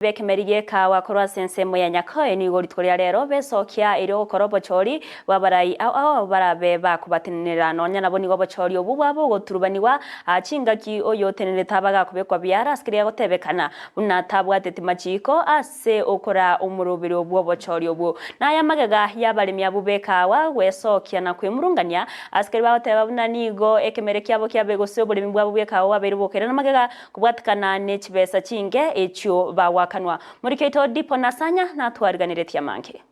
Bekemerige kawa korwa sensemo ya Nyakoe ni igori tkoria rero besokia iri gukora bochori babarai ao barabe bakubatinira nonya nabo nigo bochori obu babo goturubaniwa achingaki oyo tenere tabaga kubekwa biara askiria gotebekana una tabwatete machiko ase okora umurubiri obu bochori obu na ya magega yabaremi abubekawa wesokia na kwemurungania askiri bagoteba buna nigo ekemere kyabo kyabego se oburemi bwabo bwekawa babiri bokera na magega kubwatikana ne chibesa chinge echo bawa kanwa muriketo dipo nasanya na twariganire tiamanke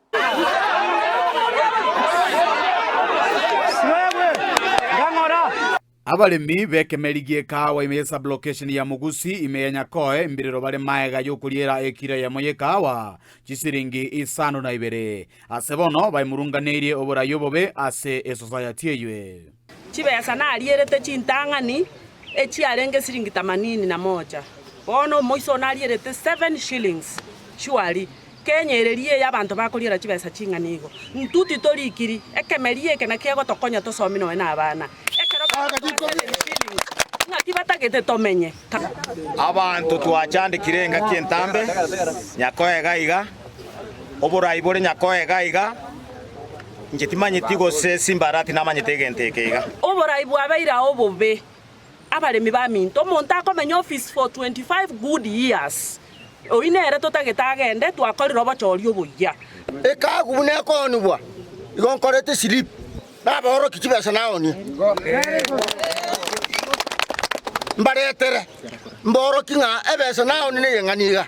abalemi bekemerigie kawa imesa location ya Mugusi ime Nyakoe mbiriro bare maega yokuriera ekira ya moye kawa chisiringi isano na ibere asebono baimurunganirie oburayo bobe ase society ywe chibesa na alierete chintangani echiarenge siringi 81 bono moiso na alierete 7 shillings shwari kenyererie y'abantu bakuriera chibesa chinganigo ntuti torikiri ekemerie kena kiego tokonya tosomino na abana ngakibatagete tomenye abantu twachandikire nga kientambe Nyakoe gaiga oburai bore Nyakoe gaiga njetimanyiti gose simbarati namanyitegenteke oburai bwabeira obobe abalemi baminto omuntu akomenya office for 25 good years oinere totagitagende twakorira bochori obuya ekagubune konubwa igonkorete slip naboro kichibesa naoni mbaretere mboro kinga ebesa naoni ne yanganiga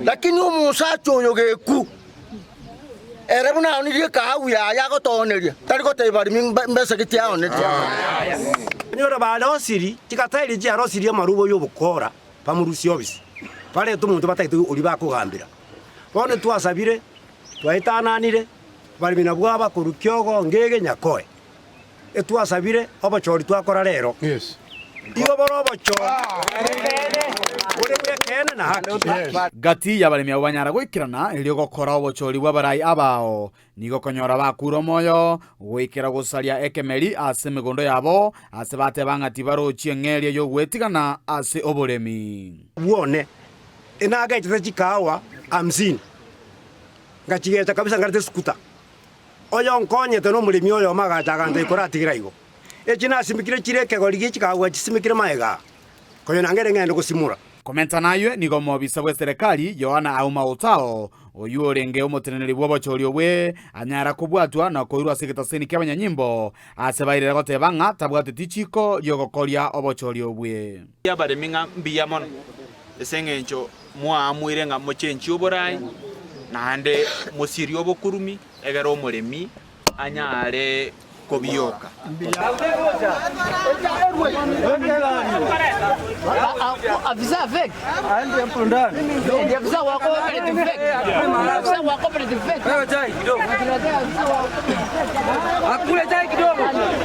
lakini umusa choyo geku erebu naoni rie kawu ya gotoneria tariko tebari mbesa kitiaone nyora balosiri tikatairi ji arosiri amarubo yobukora pamurusi obisi pale tumuntu bataitu uri bakugambira bone twasabire twaitananire bari binabwaba kurukyogo ngege Nyakoe etwasabire obochori twakora rero yes iyo borobocho na haki gati yabaremi abanyara gwikirana iri gukora obochori bwabarai abao nigo konyora bakuro moyo gwikira gusaria ekemeri ase migondo yabo ase bate bangati barochie ng'eria yo gwetigana ase oboremi buone enaga itete chikawa 50 ngachigeta kabisa ngarite skuta oyo nkonyete no murimi oyo magachaga ndikora tigiraigo echina simikire chireke gorigi chikawa chisimikire maega koyo nangere ngende gusimura komenta nayo nigo mobisa bwa serikali Yohana Auma Otao oyu orenge omoteneneri bw'obochori obwe anyara kubwatwa na koirwa segetaseni ky'abanyanyimbo asebairira gotebanga tabwateti chiko yogokoria obochori obwe abaremi nga mbiya mono esengencho mwamwire nga mochenchi oborai nande mosirio obokurumi egero omoremi anyare kobioka avisa avec avisa wako avisa wako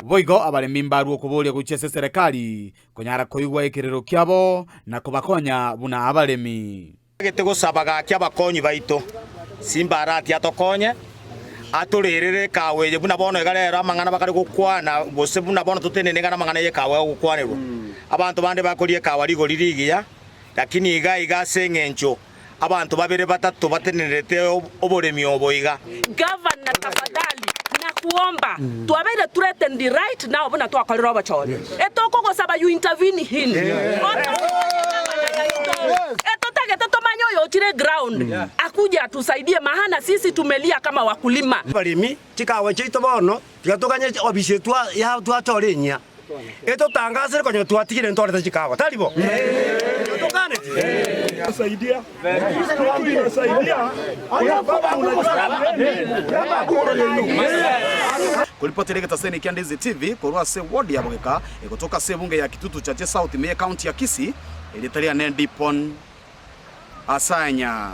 boigo abaremi mbaru okuboria guchese serikali konyara koigwa ekirero kyabo na kubakonya buna abaremi gete gosabaga kyabakonyi baito simbarati atokonye aturerere kawe buna bono egarera amangana bakari gukwana bose buna bono tutenene ngana amangana ye kawe gukwanirwa abantu bande bakorie kawe ligo lirigia lakini iga sengencho abantu babere batatu batenerete oboremi oboiga governor tafadhali nakuomba tuabeire threaten the right now buna twakorera obochori etoko gosaba you intervene in chire ground akuja atusaidie mahana sisi tumelia kama wakulima barimi chikawa chito bono tigatuganye obise twa ya twatorenya eto tangasire konyo twatigire ntorete chikawa talibo tokane saidia saidia kulipotele getaseni Kiandizi TV korwa se ward ya Bogeka kutoka sebunge ya Kitutu cha South Mea County ya Kisii ilitalia Nendipon Asanya.